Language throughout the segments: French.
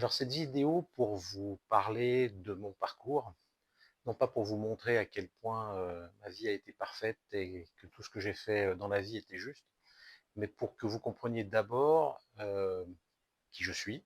Alors cette vidéo pour vous parler de mon parcours, non pas pour vous montrer à quel point ma vie a été parfaite et que tout ce que j'ai fait dans la vie était juste, mais pour que vous compreniez d'abord qui je suis.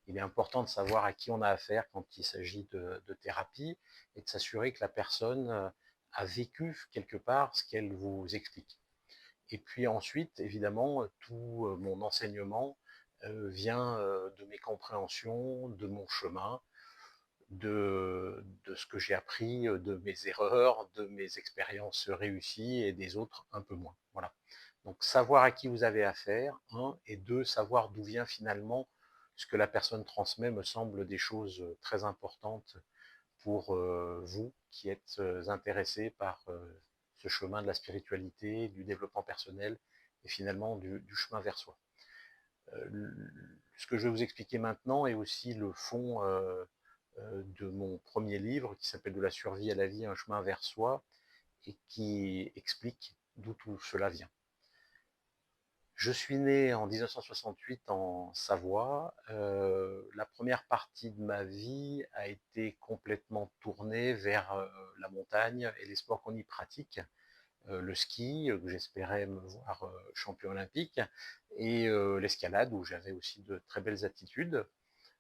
Il est important de savoir à qui on a affaire quand il s'agit de thérapie et de s'assurer que la personne a vécu quelque part ce qu'elle vous explique. Et puis ensuite, évidemment, tout mon enseignement vient de mes compréhensions, de mon chemin, de ce que j'ai appris, de mes erreurs, de mes expériences réussies et des autres un peu moins. Voilà. Donc savoir à qui vous avez affaire, un, et deux, savoir d'où vient finalement ce que la personne transmet me semble des choses très importantes pour vous qui êtes intéressé par ce chemin de la spiritualité, du développement personnel et finalement du chemin vers soi. Ce que je vais vous expliquer maintenant est aussi le fond de mon premier livre qui s'appelle De la survie à la vie, un chemin vers soi et qui explique d'où tout cela vient. Je suis né en 1968 en Savoie. La première partie de ma vie a été complètement tournée vers la montagne et les sports qu'on y pratique. Le ski, que j'espérais me voir champion olympique, et l'escalade, où j'avais aussi de très belles attitudes.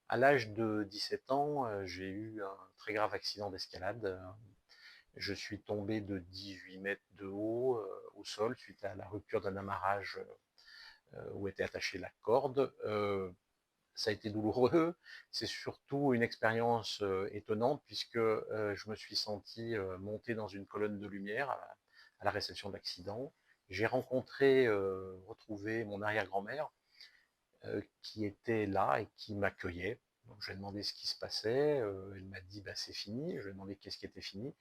À l'âge de 17 ans, j'ai eu un très grave accident d'escalade. Je suis tombé de 18 mètres de haut au sol suite à la rupture d'un amarrage où était attachée la corde. Ça a été douloureux. C'est surtout une expérience étonnante puisque je me suis senti monter dans une colonne de lumière à la réception de l'accident. J'ai rencontré, retrouvé mon arrière-grand-mère qui était là et qui m'accueillait. Donc j'ai demandé ce qui se passait. Elle m'a dit bah, c'est fini. Je lui ai demandé qu'est-ce qui était fini.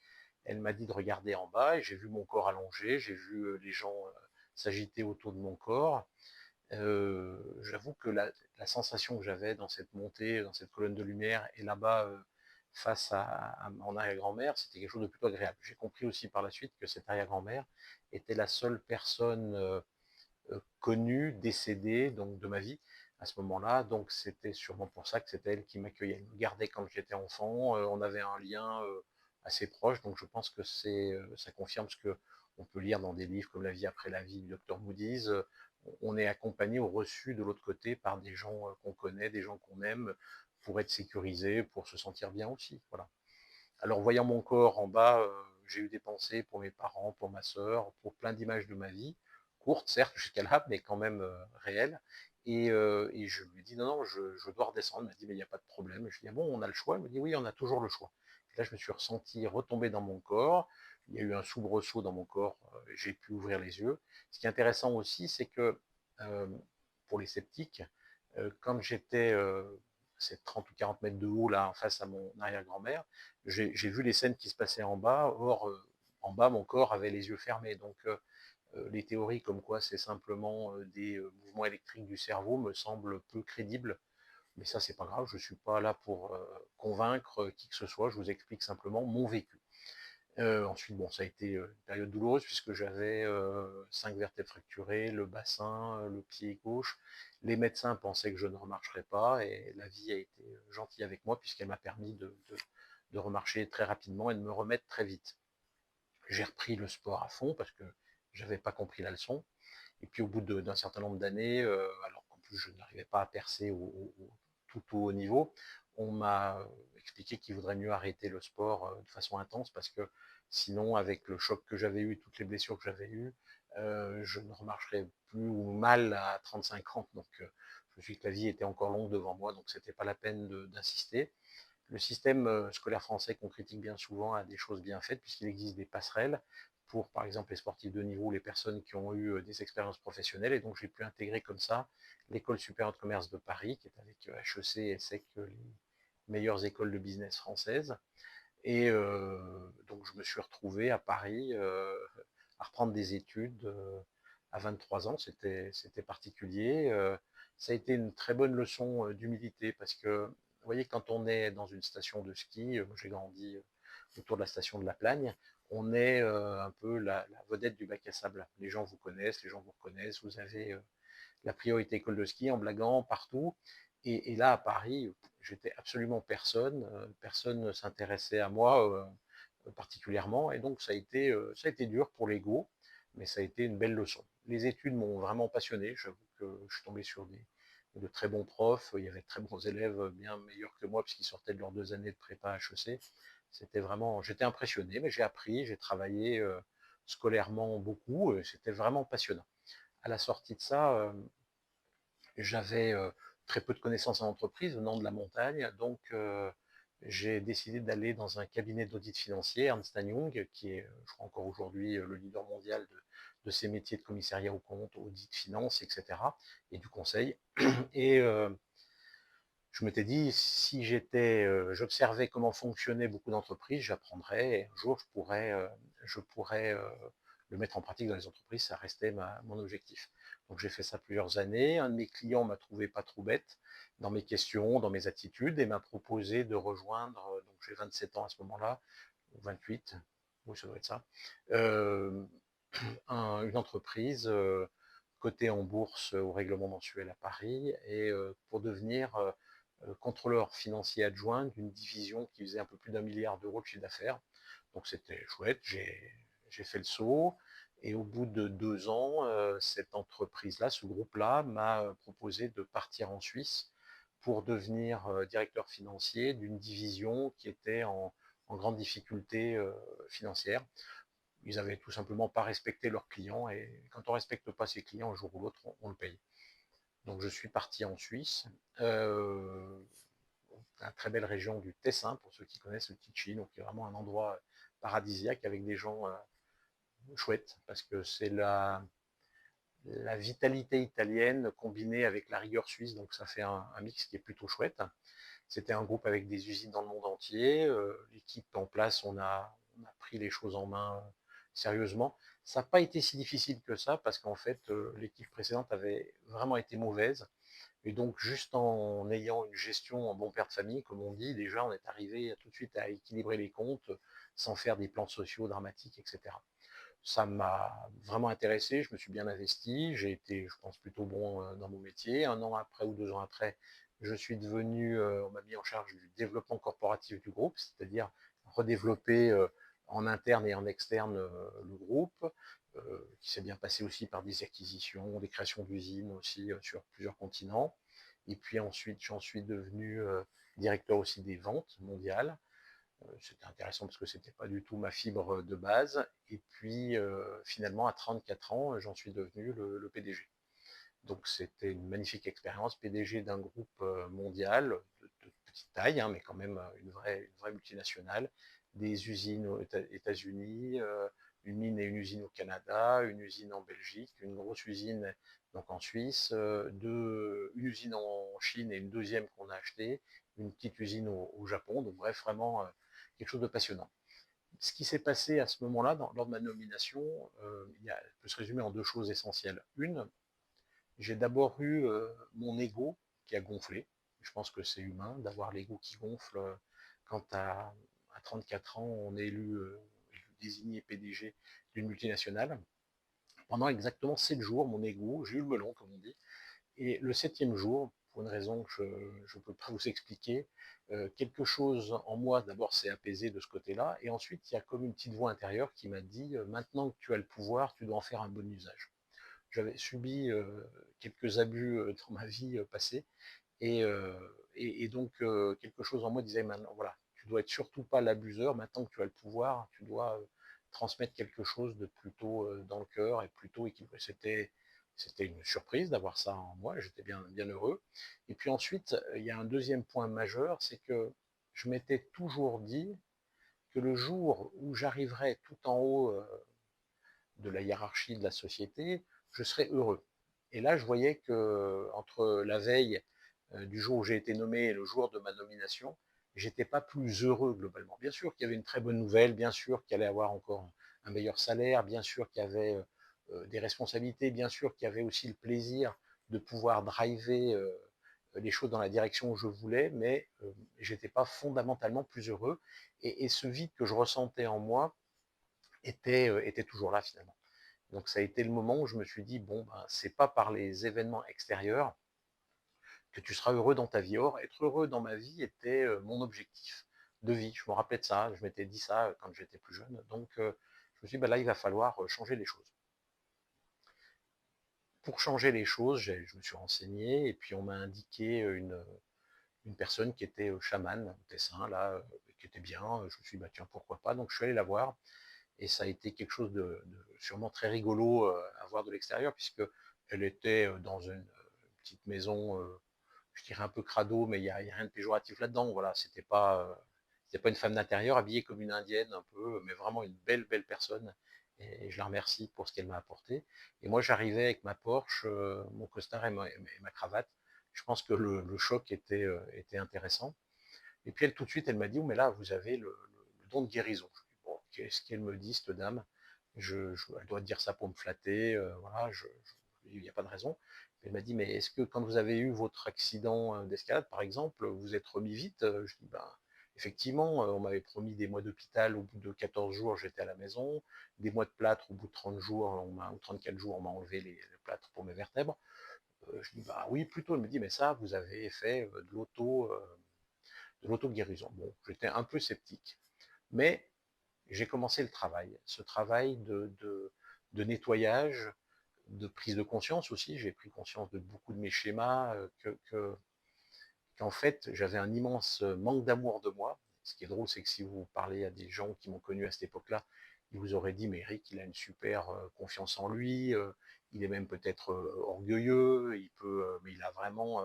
Elle m'a dit de regarder en bas et j'ai vu mon corps allongé. J'ai vu les gens s'agiter autour de mon corps. J'avoue que la sensation que j'avais dans cette montée, dans cette colonne de lumière, et là-bas, face à mon arrière-grand-mère, c'était quelque chose de plutôt agréable. J'ai compris aussi par la suite que cette arrière-grand-mère était la seule personne connue, décédée, donc de ma vie, à ce moment-là. Donc c'était sûrement pour ça que c'était elle qui m'accueillait. Elle me gardait quand j'étais enfant, on avait un lien assez proche, donc je pense que ça confirme ce que on peut lire dans des livres comme La vie après la vie du docteur Moody's. On est accompagné ou reçu de l'autre côté par des gens qu'on connaît, des gens qu'on aime, pour être sécurisé, pour se sentir bien aussi. Voilà. Alors, voyant mon corps en bas, j'ai eu des pensées pour mes parents, pour ma sœur, pour plein d'images de ma vie, courtes, certes, jusqu'à là, mais quand même réelles. Et je lui ai dit, non, non, je dois redescendre. Elle m'a dit, mais il n'y a pas de problème. Je lui ai dit, ah bon, on a le choix. Elle me dit, oui, on a toujours le choix. Et là, je me suis ressenti retomber dans mon corps. Il y a eu un soubresaut dans mon corps. J'ai pu ouvrir les yeux. Ce qui est intéressant aussi, c'est que euh, pour les sceptiques, quand j'étais ces 30 ou 40 mètres de haut, là, en face à mon arrière-grand-mère, j'ai vu les scènes qui se passaient en bas. Or, en bas, mon corps avait les yeux fermés. Donc, les théories comme quoi c'est simplement des mouvements électriques du cerveau me semblent peu crédibles. Mais ça, c'est pas grave. Je suis pas là pour convaincre qui que ce soit. Je vous explique simplement mon vécu. Ensuite, bon, ça a été une période douloureuse puisque j'avais 5 vertèbres fracturées, le bassin, le pied gauche. Les médecins pensaient que je ne remarcherais pas et la vie a été gentille avec moi puisqu'elle m'a permis de remarcher très rapidement et de me remettre très vite. J'ai repris le sport à fond parce que j'avais pas compris la leçon. Et puis au bout d'un certain nombre d'années, alors qu'en plus je n'arrivais pas à percer tout au haut niveau, on m'a expliqué qu'il vaudrait mieux arrêter le sport de façon intense parce que sinon, avec le choc que j'avais eu, toutes les blessures que j'avais eues, je ne remarcherais plus ou mal à 35 ans. Donc je me suis dit que la vie était encore longue devant moi, donc c'était pas la peine d'insister. Le système scolaire français qu'on critique bien souvent a des choses bien faites puisqu'il existe des passerelles pour, par exemple, les sportifs de niveau, les personnes qui ont eu des expériences professionnelles. Et donc, j'ai pu intégrer comme ça l'École supérieure de commerce de Paris, qui est avec HEC et SEC, les meilleures écoles de business françaises. Et donc, je me suis retrouvé à Paris à reprendre des études à 23 ans. C'était particulier. Ça a été une très bonne leçon d'humilité parce que, vous voyez, quand on est dans une station de ski, j'ai grandi autour de la station de la Plagne, on est un peu la vedette du bac à sable. Les gens vous connaissent, les gens vous reconnaissent, vous avez la priorité école de ski en blaguant partout. Et là, à Paris, j'étais absolument personne, personne ne s'intéressait à moi particulièrement, et donc ça a été dur pour l'ego, mais ça a été une belle leçon. Les études m'ont vraiment passionné, j'avoue que je suis tombé sur de très bons profs, il y avait de très bons élèves bien meilleurs que moi puisqu'ils sortaient de leurs 2 années de prépa HEC. C'était vraiment, j'étais impressionné, mais j'ai appris, j'ai travaillé scolairement beaucoup, c'était vraiment passionnant. À la sortie de ça, j'avais très peu de connaissances en entreprise venant de la montagne, donc j'ai décidé d'aller dans un cabinet d'audit financier, Ernst Young, qui est, je crois encore aujourd'hui, le leader mondial de ces métiers de commissariat aux comptes, audit, finance, etc., et du conseil. Et je m'étais dit, si j'observais comment fonctionnaient beaucoup d'entreprises, j'apprendrais, et un jour je pourrais le mettre en pratique dans les entreprises, ça restait mon objectif. Donc j'ai fait ça plusieurs années. Un de mes clients m'a trouvé pas trop bête dans mes questions, dans mes attitudes, et m'a proposé de rejoindre, donc j'ai 27 ans à ce moment-là, ou 28, oui ça doit être ça, euh, une entreprise cotée en bourse au règlement mensuel à Paris, et pour devenir contrôleur financier adjoint d'une division qui faisait un peu plus d'1 milliard d'euros de chiffre d'affaires. Donc c'était chouette, j'ai fait le saut, et au bout de 2 ans, cette entreprise-là, ce groupe-là, m'a proposé de partir en Suisse pour devenir directeur financier d'une division qui était en grande difficulté financière. Ils avaient tout simplement pas respecté leurs clients, et quand on respecte pas ses clients, un jour ou l'autre, on le paye. Donc je suis parti en Suisse, la très belle région du Tessin, pour ceux qui connaissent le Ticino, qui est vraiment un endroit paradisiaque avec des gens chouettes, parce que c'est la vitalité italienne combinée avec la rigueur suisse, donc ça fait un mix qui est plutôt chouette. C'était un groupe avec des usines dans le monde entier. L'équipe en place, on a pris les choses en main sérieusement. Ça n'a pas été si difficile que ça, parce qu'en fait, l'équipe précédente avait vraiment été mauvaise. Et donc, juste en ayant une gestion en bon père de famille, comme on dit, déjà, on est arrivé tout de suite à équilibrer les comptes sans faire des plans sociaux dramatiques, etc. Ça m'a vraiment intéressé, je me suis bien investi, j'ai été, je pense, plutôt bon dans mon métier. 1 an après ou 2 ans après, je suis devenu, on m'a mis en charge du développement corporatif du groupe, c'est-à-dire redévelopper en interne et en externe le groupe, qui s'est bien passé aussi par des acquisitions, des créations d'usines aussi sur plusieurs continents. Et puis ensuite, j'en suis devenu directeur aussi des ventes mondiales. C'était intéressant parce que c'était pas du tout ma fibre de base. Et puis finalement, à 34 ans, j'en suis devenu le PDG. Donc c'était une magnifique expérience, PDG d'un groupe mondial de petite taille, hein, mais quand même une vraie multinationale, des usines aux États-Unis, une mine et une usine au Canada, une usine en Belgique, une grosse usine donc en Suisse, une usine en Chine et une deuxième qu'on a achetée, une petite usine au Japon. Donc bref, vraiment quelque chose de passionnant. Ce qui s'est passé à ce moment-là, lors de ma nomination, peut se résumer en deux choses essentielles. Une, j'ai d'abord eu mon ego qui a gonflé. Je pense que c'est humain d'avoir l'ego qui gonfle quand à 34 ans, on est désigné PDG d'une multinationale. Pendant exactement 7 jours, mon ego, j'ai eu le melon, comme on dit. Et le 7e jour, pour une raison que je ne peux pas vous expliquer, quelque chose en moi, d'abord, s'est apaisé de ce côté-là. Et ensuite, il y a comme une petite voix intérieure qui m'a dit, maintenant que tu as le pouvoir, tu dois en faire un bon usage. J'avais subi quelques abus dans ma vie passée, et, donc quelque chose en moi disait maintenant, voilà, tu dois être surtout pas l'abuseur, maintenant que tu as le pouvoir, tu dois transmettre quelque chose de plutôt dans le cœur et plutôt équilibré. C'était une surprise d'avoir ça en moi, j'étais bien heureux. Et puis ensuite, il y a un deuxième point majeur, c'est que je m'étais toujours dit que le jour où j'arriverais tout en haut de la hiérarchie de la société, je serais heureux. Et là, je voyais que entre la veille du jour où j'ai été nommé et le jour de ma nomination, j'étais pas plus heureux globalement. Bien sûr qu'il y avait une très bonne nouvelle, bien sûr qu'il allait avoir encore un meilleur salaire, bien sûr qu'il y avait des responsabilités, bien sûr qu'il y avait aussi le plaisir de pouvoir driver les choses dans la direction où je voulais, mais j'étais pas fondamentalement plus heureux. Et ce vide que je ressentais en moi était toujours là finalement. Donc ça a été le moment où je me suis dit, bon, ben, c'est pas par les événements extérieurs que tu seras heureux dans ta vie. Or, être heureux dans ma vie était mon objectif de vie. Je me rappelais de ça, je m'étais dit ça quand j'étais plus jeune. Donc, je me suis dit, bah, là, il va falloir changer les choses. Pour changer les choses, je me suis renseigné et puis on m'a indiqué une personne qui était chamane au Tessin, là, qui était bien. Je me suis dit, bah, tiens, pourquoi pas. Donc, je suis allé la voir et ça a été quelque chose de sûrement très rigolo à voir de l'extérieur, puisque elle était dans une petite maison, je dirais un peu crado, mais il n'y a rien de péjoratif là-dedans. Voilà, c'était pas une femme d'intérieur habillée comme une indienne un peu, mais vraiment une belle, belle personne. Et je la remercie pour ce qu'elle m'a apporté. Et moi, j'arrivais avec ma Porsche, mon costard et ma cravate. Je pense que le choc était intéressant. Et puis elle, tout de suite, elle m'a dit, oh, mais là, vous avez le don de guérison. Je dis, bon, qu'est-ce qu'elle me dit, cette dame? Elle doit dire ça pour me flatter, voilà, il n'y a pas de raison. Elle m'a dit, mais est-ce que quand vous avez eu votre accident d'escalade, par exemple, vous êtes remis vite? Je dis, ben, effectivement, on m'avait promis des mois d'hôpital, au bout de 14 jours, j'étais à la maison, des mois de plâtre, au bout de 30 jours, ou 34 jours, on m'a enlevé les plâtres pour mes vertèbres. Je dis, bah oui, plutôt. Elle me dit, mais ça, vous avez fait de l'auto-guérison. Bon, j'étais un peu sceptique, mais j'ai commencé le travail, ce travail de nettoyage, de prise de conscience aussi. J'ai pris conscience de beaucoup de mes schémas, qu'en fait, j'avais un immense manque d'amour de moi. Ce qui est drôle, c'est que si vous parlez à des gens qui m'ont connu à cette époque-là, ils vous auraient dit, mais Eric, il a une super confiance en lui, il est même peut-être orgueilleux, mais il a vraiment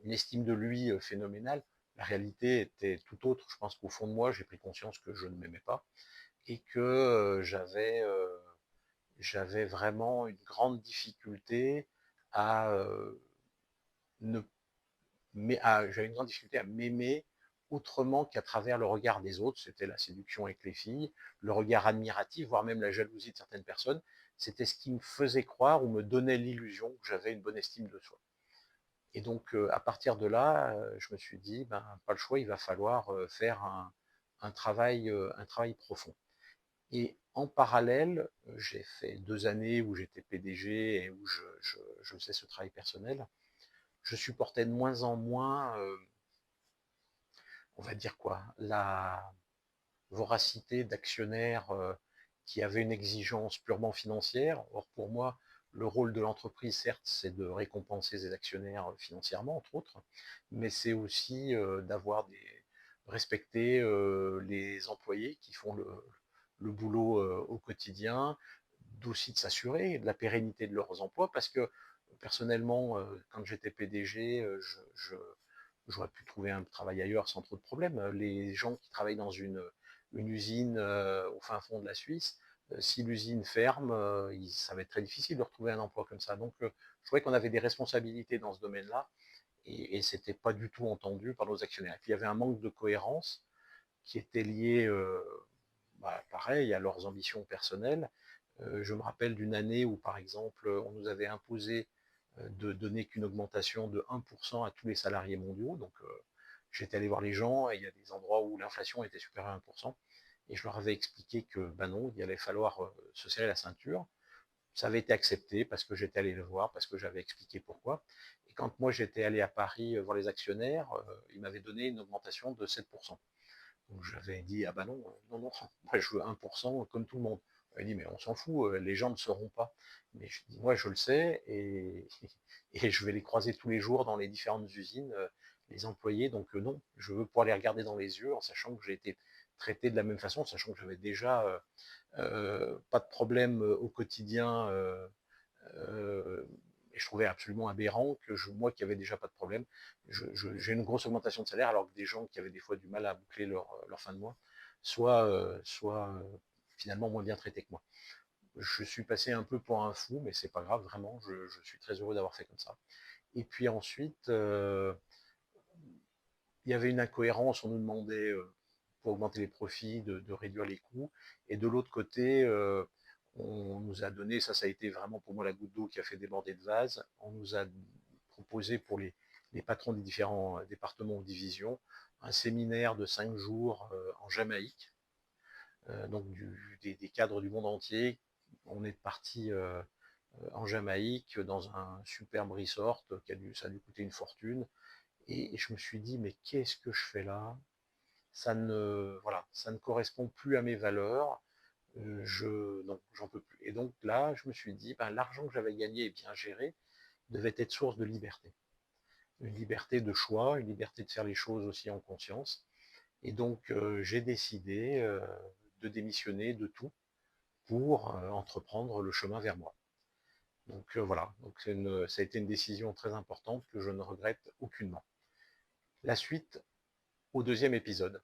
une estime de lui phénoménale. La réalité était tout autre. Je pense qu'au fond de moi, j'ai pris conscience que je ne m'aimais pas et que j'avais vraiment une grande difficulté à ne mais j'avais une grande difficulté à m'aimer autrement qu'à travers le regard des autres. C'était la séduction avec les filles, le regard admiratif, voire même la jalousie de certaines personnes. C'était ce qui me faisait croire ou me donnait l'illusion que j'avais une bonne estime de soi. Et donc, à partir de là, je me suis dit, ben, pas le choix, il va falloir faire un travail profond. Et en parallèle, j'ai fait 2 années où j'étais PDG et où je faisais ce travail personnel. Je supportais de moins en moins, on va dire quoi, la voracité d'actionnaires qui avaient une exigence purement financière. Or, pour moi, le rôle de l'entreprise, certes, c'est de récompenser ses actionnaires financièrement, entre autres, mais c'est aussi respecter les employés qui font le boulot au quotidien, d'aussi de s'assurer de la pérennité de leurs emplois, parce que personnellement, quand j'étais PDG, j'aurais pu trouver un travail ailleurs sans trop de problèmes. Les gens qui travaillent dans une usine au fin fond de la Suisse, si l'usine ferme, ça va être très difficile de retrouver un emploi comme ça. Donc, je trouvais qu'on avait des responsabilités dans ce domaine-là et ce n'était pas du tout entendu par nos actionnaires. Et puis, il y avait un manque de cohérence qui était lié, pareil, à leurs ambitions personnelles. Je me rappelle d'une année où, par exemple, on nous avait imposé de donner qu'une augmentation de 1% à tous les salariés mondiaux. Donc, j'étais allé voir les gens et il y a des endroits où l'inflation était supérieure à 1%. Et je leur avais expliqué que, ben non, il allait falloir se serrer la ceinture. Ça avait été accepté parce que j'étais allé le voir, parce que j'avais expliqué pourquoi. Et quand moi j'étais allé à Paris voir les actionnaires, ils m'avaient donné une augmentation de 7%. Donc j'avais dit, ah ben non, non, non, moi je veux 1% comme tout le monde. Elle dit, mais on s'en fout, les gens ne sauront pas. Mais je dis, moi je le sais, et je vais les croiser tous les jours dans les différentes usines, les employés. Donc non, je veux pouvoir les regarder dans les yeux en sachant que j'ai été traité de la même façon, en sachant que j'avais déjà pas de problème au quotidien. Et je trouvais absolument aberrant que moi qui avais déjà pas de problème, j'ai une grosse augmentation de salaire alors que des gens qui avaient des fois du mal à boucler leur fin de mois soient finalement moins bien traités que moi. Je suis passé un peu pour un fou, mais c'est pas grave, vraiment, je suis très heureux d'avoir fait comme ça. Et puis ensuite, il y avait une incohérence, on nous demandait, pour augmenter les profits, de réduire les coûts, et de l'autre côté, on nous a donné, ça a été vraiment pour moi la goutte d'eau qui a fait déborder le vase, on nous a proposé pour les patrons des différents départements ou divisions un séminaire de 5 jours en Jamaïque, donc des cadres du monde entier. On est parti en Jamaïque, dans un superbe resort, ça a dû coûter une fortune. Et je me suis dit, mais qu'est-ce que je fais là? Voilà, ça ne correspond plus à mes valeurs. Non, j'en peux plus. Et donc là, je me suis dit, ben, l'argent que j'avais gagné et bien géré devait être source de liberté. Une liberté de choix, une liberté de faire les choses aussi en conscience. Et donc, j'ai décidé de démissionner de tout pour entreprendre le chemin vers moi. Donc voilà, donc ça a été une décision très importante que je ne regrette aucunement. La suite au deuxième épisode.